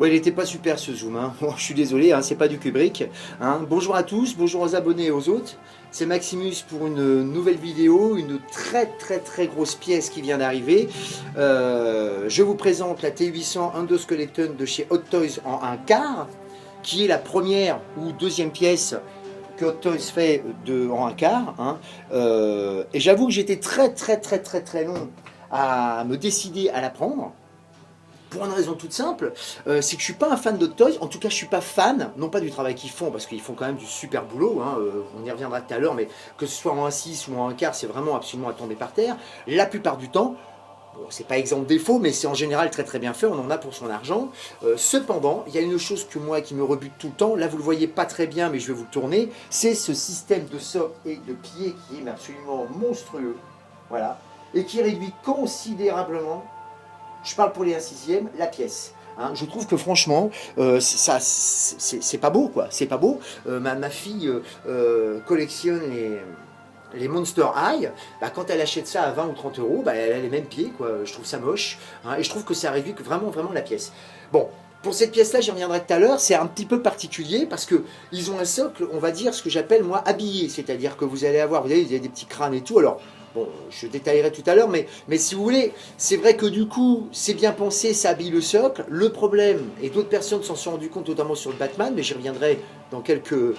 Ouais, il n'était pas super ce zoom, hein. Bon, je suis désolé, hein, c'est pas du Kubrick, hein. Bonjour à tous, bonjour aux abonnés et aux autres. C'est Maximus pour une nouvelle vidéo, une très grosse pièce qui vient d'arriver. Je vous présente la T800 Endoskeleton de chez Hot Toys en 1/4, qui est la première ou deuxième pièce que Hot Toys fait en 1/4, hein. Et j'avoue que j'étais très long à me décider à la prendre. Pour une raison toute simple, c'est que je suis pas un fan de Toys, en tout cas je suis pas fan, non pas du travail qu'ils font, parce qu'ils font quand même du super boulot, hein, on y reviendra tout à l'heure, mais que ce soit en 1/6 ou en 1/4, c'est vraiment absolument à tomber par terre. La plupart du temps, bon, c'est pas exemple défaut, mais c'est en général très bien fait, on en a pour son argent. Cependant, il y a une chose que moi qui me rebute tout le temps, là vous le voyez pas très bien, mais je vais vous le tourner, c'est ce système de socle et de pied qui est absolument monstrueux, voilà, et qui réduit considérablement, je parle pour les 1/6, la pièce. Hein, je trouve que franchement, c'est pas beau, quoi. C'est pas beau. Ma fille collectionne les Monster High. Bah, quand elle achète ça à 20 ou 30 euros, bah, elle a les mêmes pieds, quoi. Je trouve ça moche. Hein, et je trouve que ça réduit vraiment la pièce. Bon. Pour cette pièce-là, j'y reviendrai tout à l'heure, c'est un petit peu particulier parce que ils ont un socle, on va dire, ce que j'appelle moi habillé, c'est-à-dire que vous allez avoir, vous voyez, il y a des petits crânes et tout. Alors, bon, je détaillerai tout à l'heure, mais si vous voulez, c'est vrai que du coup, c'est bien pensé, ça habille le socle. Le problème, et d'autres personnes s'en sont rendues compte, notamment sur le Batman, mais j'y reviendrai dans quelques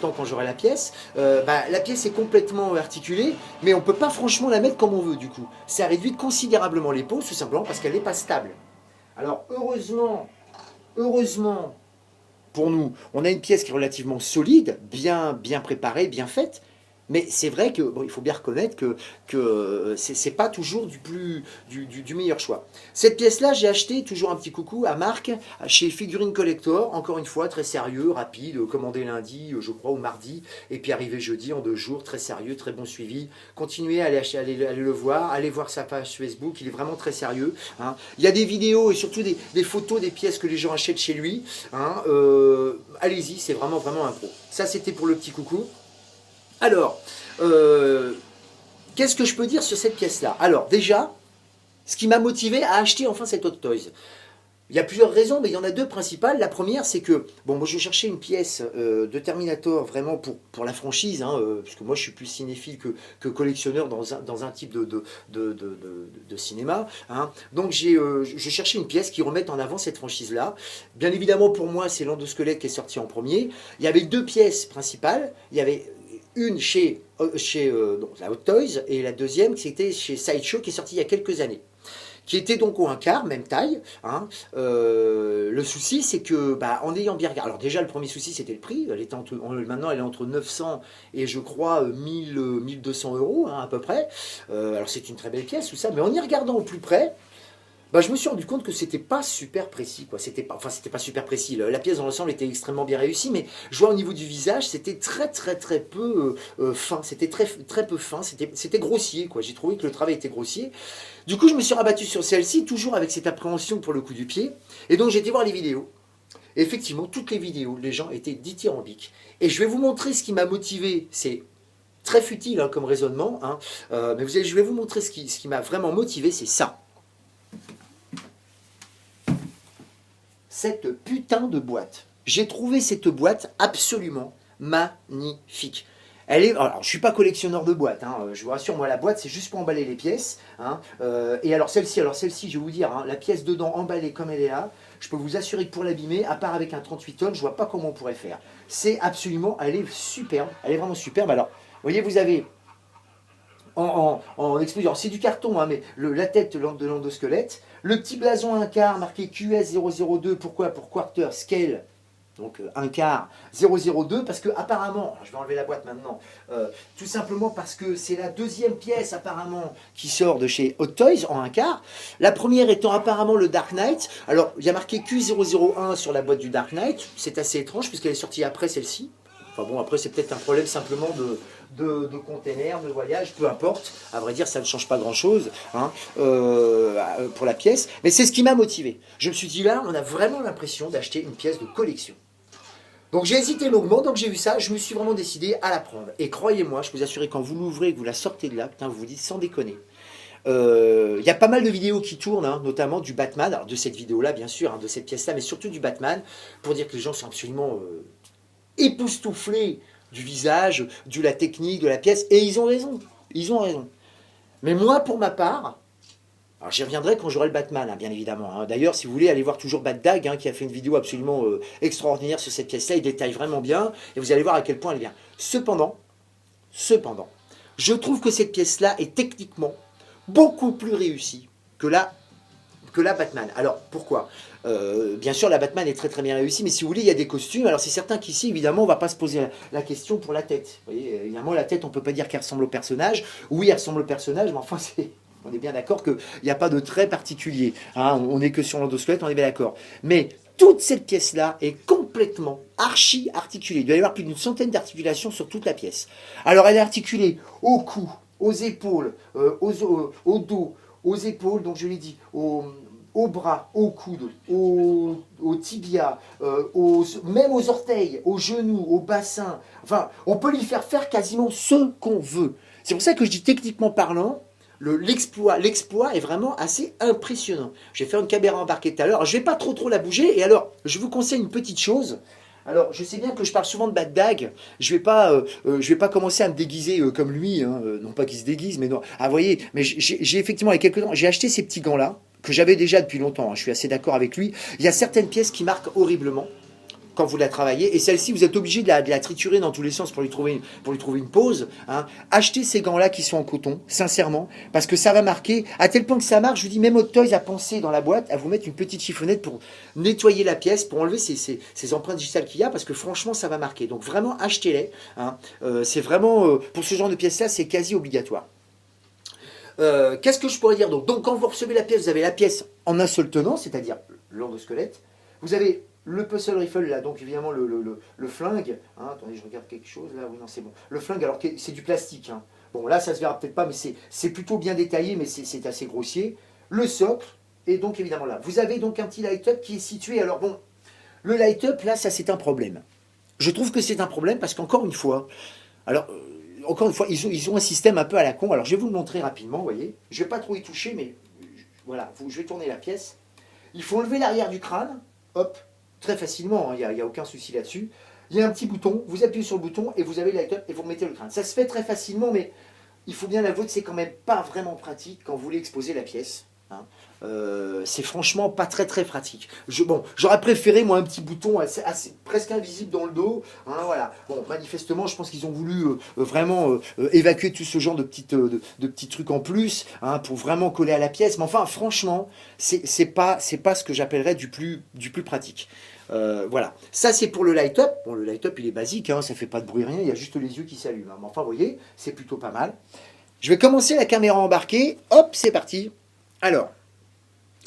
temps quand j'aurai la pièce. La pièce est complètement articulée, mais on ne peut pas franchement la mettre comme on veut du coup. Ça réduit considérablement les poses, tout simplement parce qu'elle n'est pas stable. Alors heureusement pour nous, on a une pièce qui est relativement solide, bien préparée, bien faite. Mais c'est vrai que bon, il faut bien reconnaître que c'est pas toujours du meilleur choix. Cette pièce-là, j'ai acheté, toujours un petit coucou, à Marc, chez Figurine Collector, encore une fois, très sérieux, rapide, commandé lundi, je crois, ou mardi, et puis arrivé jeudi, en 2 jours, très sérieux, très bon suivi. Continuez à aller le voir, allez voir sa page Facebook, il est vraiment très sérieux. Hein. Il y a des vidéos et surtout des photos des pièces que les gens achètent chez lui. Hein. Allez-y, c'est vraiment un pro. Ça, c'était pour le petit coucou. Alors, qu'est-ce que je peux dire sur cette pièce-là? Alors, déjà, ce qui m'a motivé à acheter enfin cette Hot Toys. Il y a plusieurs raisons, mais il y en a 2 principales. La première, c'est que, bon, moi je cherchais une pièce de Terminator vraiment pour la franchise, hein, puisque moi je suis plus cinéphile que collectionneur dans un type de cinéma. Hein. Donc je cherchais une pièce qui remette en avant cette franchise-là. Bien évidemment, pour moi, c'est l'Endosquelette qui est sorti en premier. Il y avait 2 pièces principales. Il y avait une chez la Hot Toys et la deuxième qui était chez Sideshow qui est sortie il y a quelques années, qui était donc au 1/4, même taille. Hein. Le souci, c'est que, en ayant bien regardé, alors déjà le premier souci c'était le prix, maintenant elle est entre 900 et je crois 1200 euros, hein, à peu près. Alors c'est une très belle pièce, tout ça, mais en y regardant au plus près, je me suis rendu compte que c'était pas super précis, quoi. C'était pas super précis. La pièce dans l'ensemble était extrêmement bien réussie, mais je vois au niveau du visage, c'était très peu fin. C'était très peu fin. C'était grossier, quoi. J'ai trouvé que le travail était grossier. Du coup, je me suis rabattu sur celle-ci, toujours avec cette appréhension pour le coup du pied. Et donc, j'ai été voir les vidéos. Et effectivement, toutes les vidéos, les gens étaient dithyrambiques. Et je vais vous montrer ce qui m'a motivé. C'est très futile, hein, comme raisonnement, hein. Mais je vais vous montrer ce qui m'a vraiment motivé, c'est ça. Cette putain de boîte. J'ai trouvé cette boîte absolument magnifique. Alors, je ne suis pas collectionneur de boîtes, hein, je vous rassure, moi la boîte c'est juste pour emballer les pièces. Hein, et alors celle-ci, je vais vous dire, hein, la pièce dedans emballée comme elle est là, je peux vous assurer que pour l'abîmer, à part avec un 38 tonnes, je ne vois pas comment on pourrait faire. C'est absolument, elle est superbe, elle est vraiment superbe. Alors, vous voyez, vous avez en exposition, c'est du carton, hein, mais la tête de l'endosquelette, le petit blason 1/4 marqué QS002, pourquoi? Pour Quarter Scale, donc 1/4 002, parce que apparemment, je vais enlever la boîte maintenant, tout simplement parce que c'est la deuxième pièce apparemment qui sort de chez Hot Toys en 1/4, la première étant apparemment le Dark Knight. Alors il y a marqué Q001 sur la boîte du Dark Knight, c'est assez étrange puisqu'elle est sortie après celle-ci. Enfin bon, après c'est peut-être un problème simplement de container, de voyage, peu importe. À vrai dire, ça ne change pas grand-chose, hein, pour la pièce. Mais c'est ce qui m'a motivé. Je me suis dit là, on a vraiment l'impression d'acheter une pièce de collection. Donc j'ai hésité longuement, donc j'ai vu ça, je me suis vraiment décidé à la prendre. Et croyez-moi, je peux vous assurer, quand vous l'ouvrez et que vous la sortez de là, putain, vous vous dites sans déconner. Il y a pas mal de vidéos qui tournent, hein, notamment du Batman, alors de cette vidéo-là bien sûr, hein, de cette pièce-là, mais surtout du Batman, pour dire que les gens sont absolument époustouflés du visage, de la technique, de la pièce, et ils ont raison, ils ont raison. Mais moi, pour ma part, alors j'y reviendrai quand j'aurai le Batman, hein, bien évidemment. Hein. D'ailleurs, si vous voulez, aller voir toujours Batdag, hein, qui a fait une vidéo absolument extraordinaire sur cette pièce-là, il détaille vraiment bien, et vous allez voir à quel point elle est bien. Cependant, je trouve que cette pièce-là est techniquement beaucoup plus réussie que la Batman. Alors, pourquoi bien sûr, la Batman est très très bien réussie, mais si vous voulez, il y a des costumes. Alors, c'est certain qu'ici, évidemment, on ne va pas se poser la question pour la tête. Vous voyez, évidemment, la tête, on ne peut pas dire qu'elle ressemble au personnage. Oui, elle ressemble au personnage, mais enfin, on est bien d'accord qu'il n'y a pas de trait particulier. Hein, on n'est que sur l'endosquelette, on est bien d'accord. Mais toute cette pièce-là est complètement articulée. Il doit y avoir plus d'une centaine d'articulations sur toute la pièce. Alors, elle est articulée au cou, aux épaules, au dos, aux épaules, donc je l'ai dit, aux bras, aux coudes, aux tibias, même aux orteils, aux genoux, au bassin. Enfin, on peut lui faire quasiment ce qu'on veut. C'est pour ça que je dis techniquement parlant, l'exploit est vraiment assez impressionnant. Je vais faire une caméra embarquée tout à l'heure. Je ne vais pas trop la bouger. Et alors, je vous conseille une petite chose. Alors, je sais bien que je parle souvent de Batdag. Je vais pas commencer à me déguiser comme lui. Hein. Non pas qu'il se déguise, mais non. Ah, vous voyez, mais j'ai effectivement, il y a quelques temps, j'ai acheté ces petits gants-là, que j'avais déjà depuis longtemps. Hein. Je suis assez d'accord avec lui. Il y a certaines pièces qui marquent horriblement quand vous la travaillez, et celle-ci, vous êtes obligé de la triturer dans tous les sens pour lui trouver une pause. Hein. Achetez ces gants-là qui sont en coton, sincèrement, parce que ça va marquer, à tel point que ça marque, je vous dis, même Hot Toys a pensé dans la boîte à vous mettre une petite chiffonnette pour nettoyer la pièce, pour enlever ces empreintes digitales qu'il y a, parce que franchement, ça va marquer. Donc vraiment, achetez-les. Hein. C'est vraiment, pour ce genre de pièces-là, c'est quasi obligatoire. Qu'est-ce que je pourrais dire donc quand vous recevez la pièce, vous avez la pièce en un seul tenant, c'est-à-dire l'endosquelette. Vous avez le puzzle rifle là, donc évidemment le flingue. Hein, attendez, je regarde quelque chose là. Oui, non, c'est bon. Le flingue, alors c'est du plastique. Hein. Bon, là, ça se verra peut-être pas, mais c'est plutôt bien détaillé, mais c'est assez grossier. Le socle, et donc évidemment là. Vous avez donc un petit light-up qui est situé. Alors bon, le light-up, là, ça c'est un problème. Je trouve que c'est un problème parce qu'encore une fois, alors. Encore une fois, ils ont un système un peu à la con. Alors, je vais vous le montrer rapidement, vous voyez. Je ne vais pas trop y toucher, mais voilà, je vais tourner la pièce. Il faut enlever l'arrière du crâne, hop, très facilement, hein, il n'y a aucun souci là-dessus. Il y a un petit bouton, vous appuyez sur le bouton et vous avez le light-up et vous remettez le crâne. Ça se fait très facilement, mais il faut bien l'avouer que c'est quand même pas vraiment pratique quand vous voulez exposer la pièce. Hein. C'est franchement pas très pratique. J'aurais préféré moi un petit bouton presque invisible dans le dos. Hein, voilà. Bon, manifestement, je pense qu'ils ont voulu vraiment évacuer tout ce genre de petits trucs en plus, hein, pour vraiment coller à la pièce. Mais enfin, franchement, c'est pas ce que j'appellerais du plus pratique. Voilà. Ça, c'est pour le light-up. Bon, le light-up, il est basique, hein, ça fait pas de bruit, rien. Il y a juste les yeux qui s'allument. Hein. Mais enfin, vous voyez, c'est plutôt pas mal. Je vais commencer la caméra embarquée. Hop, c'est parti. Alors.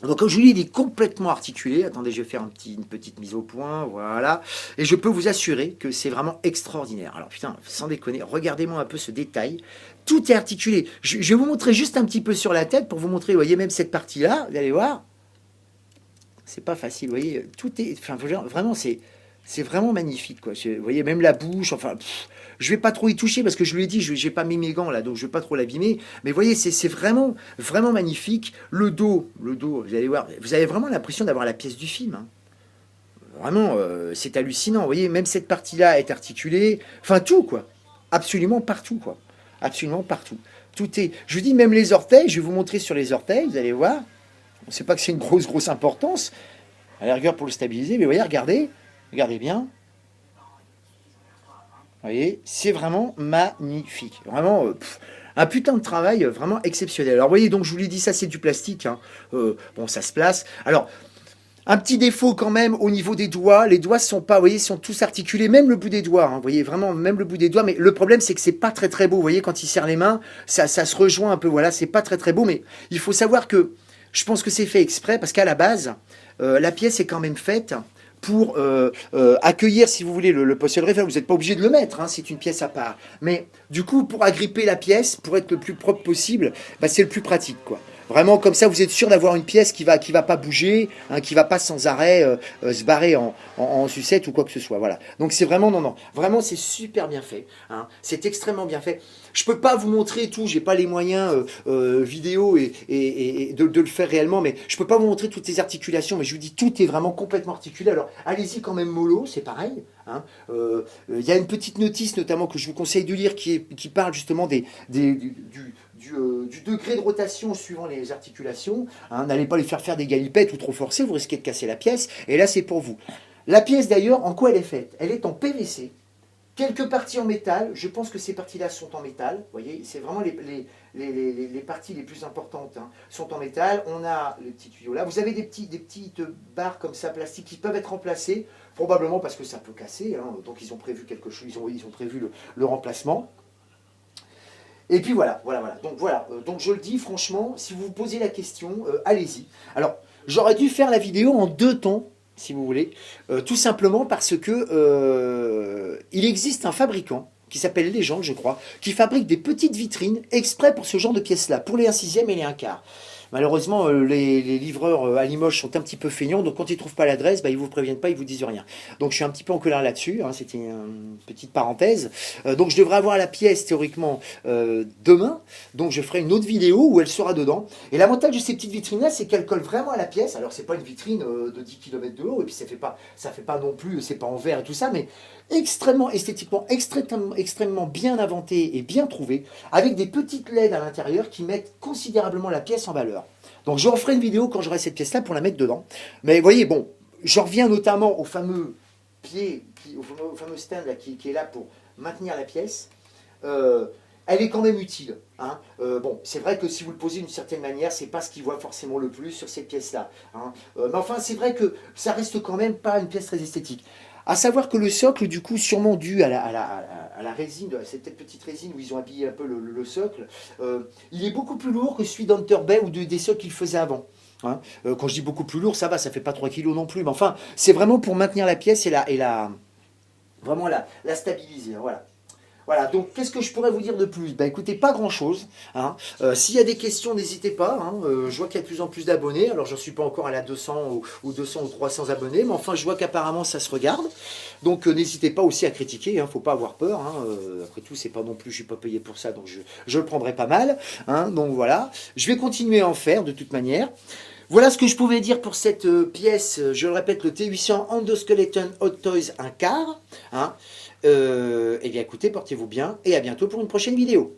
Donc comme je vous dis, il est complètement articulé. Attendez, je vais faire une petite mise au point, voilà. Et je peux vous assurer que c'est vraiment extraordinaire. Alors putain, sans déconner, regardez-moi un peu ce détail. Tout est articulé. Je vais vous montrer juste un petit peu sur la tête pour vous montrer, vous voyez, même cette partie-là, vous allez voir. C'est pas facile, vous voyez, tout est... Enfin, vraiment, c'est vraiment magnifique, quoi. Vous voyez, même la bouche, enfin... Je vais pas trop y toucher parce que je lui ai dit, je n'ai pas mis mes gants là, donc je vais pas trop l'abîmer. Mais vous voyez, c'est vraiment magnifique. Le dos, vous allez voir, vous avez vraiment l'impression d'avoir la pièce du film. Hein. Vraiment, c'est hallucinant. Vous voyez, même cette partie-là est articulée. Enfin, tout, quoi. Absolument partout, quoi. Absolument partout. Tout est... Je vous dis, même les orteils, je vais vous montrer sur les orteils, vous allez voir. On ne sait pas que c'est une grosse importance. À la rigueur pour le stabiliser, mais vous voyez, regardez bien. Vous voyez, c'est vraiment magnifique. Vraiment, un putain de travail vraiment exceptionnel. Alors, vous voyez, donc, je vous l'ai dit, ça, c'est du plastique. Hein. Bon, ça se place. Alors, un petit défaut quand même au niveau des doigts. Les doigts sont pas, vous voyez, sont tous articulés, même le bout des doigts. Hein, vous voyez, vraiment, même le bout des doigts. Mais le problème, c'est que c'est pas très beau. Vous voyez, quand il serre les mains, ça se rejoint un peu. Voilà, c'est pas très beau. Mais il faut savoir que je pense que c'est fait exprès parce qu'à la base, la pièce est quand même faite pour accueillir, si vous voulez, le puzzle rifle. Vous n'êtes pas obligé de le mettre, hein, c'est une pièce à part. Mais du coup, pour agripper la pièce, pour être le plus propre possible, bah, c'est le plus pratique, quoi. Vraiment, comme ça, vous êtes sûr d'avoir une pièce qui va pas bouger, hein, qui va pas sans arrêt se barrer en sucette ou quoi que ce soit. Voilà. Donc c'est vraiment, non, non, vraiment c'est super bien fait. Hein. C'est extrêmement bien fait. Je peux pas vous montrer tout, j'ai pas les moyens vidéo et de le faire réellement, mais je peux pas vous montrer toutes les articulations, mais je vous dis, tout est vraiment complètement articulé. Alors allez-y quand même mollo, c'est pareil. Hein. Y a une petite notice notamment que je vous conseille de lire qui parle justement du degré de rotation suivant les articulations. Hein, n'allez pas les faire des galipettes ou trop forcer, vous risquez de casser la pièce. Et là, c'est pour vous. La pièce, d'ailleurs, en quoi elle est faite? Elle est en PVC. Quelques parties en métal. Je pense que ces parties-là sont en métal. Vous voyez, c'est vraiment les parties les plus importantes hein, sont en métal. On a les petits tuyaux là. Vous avez des petites barres comme ça, plastiques, qui peuvent être remplacées. Probablement parce que ça peut casser. Hein, donc, ils ont prévu quelque chose. Ils ont prévu le remplacement. Et puis voilà. Donc je le dis franchement, si vous vous posez la question, allez-y. Alors, j'aurais dû faire la vidéo en 2 temps, si vous voulez, tout simplement parce que il existe un fabricant qui s'appelle Légende, je crois, qui fabrique des petites vitrines exprès pour ce genre de pièces-là, pour les 1/6 et les 1/4. Malheureusement, les livreurs à Limoges sont un petit peu feignants, donc quand ils ne trouvent pas l'adresse, bah, ils ne vous préviennent pas, ils ne vous disent rien. Donc je suis un petit peu en colère là-dessus, hein, c'était une petite parenthèse. Donc je devrais avoir la pièce théoriquement demain, donc je ferai une autre vidéo où elle sera dedans. Et l'avantage de ces petites vitrines-là, c'est qu'elles collent vraiment à la pièce. Alors c'est pas une vitrine de 10 km de haut, et puis ça fait pas non plus, c'est pas en verre et tout ça, mais extrêmement esthétiquement, extrêmement bien inventé et bien trouvé, avec des petites LED à l'intérieur qui mettent considérablement la pièce en valeur. Donc je referai une vidéo quand j'aurai cette pièce-là pour la mettre dedans. Mais vous voyez, bon, je reviens notamment au fameux pied, au fameux stand là, qui est là pour maintenir la pièce. Elle est quand même utile. Hein. Bon, c'est vrai que si vous le posez d'une certaine manière, c'est pas ce qui voit forcément le plus sur cette pièce-là. Hein. Mais enfin, c'est vrai que ça reste quand même pas une pièce très esthétique. À savoir que le socle, du coup, sûrement dû à la résine, à cette petite résine où ils ont habillé un peu le socle, il est beaucoup plus lourd que celui d'Hunter Bay ou des socles qu'il faisait avant. Hein. Quand je dis beaucoup plus lourd, ça va, ça fait pas 3 kg non plus. Mais enfin, c'est vraiment pour maintenir la pièce vraiment la stabiliser. Hein, voilà. Voilà, donc qu'est-ce que je pourrais vous dire de plus? Ben écoutez, pas grand-chose. Hein. S'il y a des questions, n'hésitez pas. Hein. Je vois qu'il y a de plus en plus d'abonnés. Alors, je ne suis pas encore à la 200 ou 200 ou 300 abonnés, mais enfin, je vois qu'apparemment, ça se regarde. Donc, n'hésitez pas aussi à critiquer. Il ne faut pas avoir peur. Hein. Après tout, c'est pas non plus, je ne suis pas payé pour ça, donc je le prendrai pas mal. Hein. Donc, voilà. Je vais continuer à en faire de toute manière. Voilà ce que je pouvais dire pour cette pièce, je le répète, le T800 Endoskeleton Hot Toys 1/4. Hein. Eh bien écoutez, portez-vous bien et à bientôt pour une prochaine vidéo.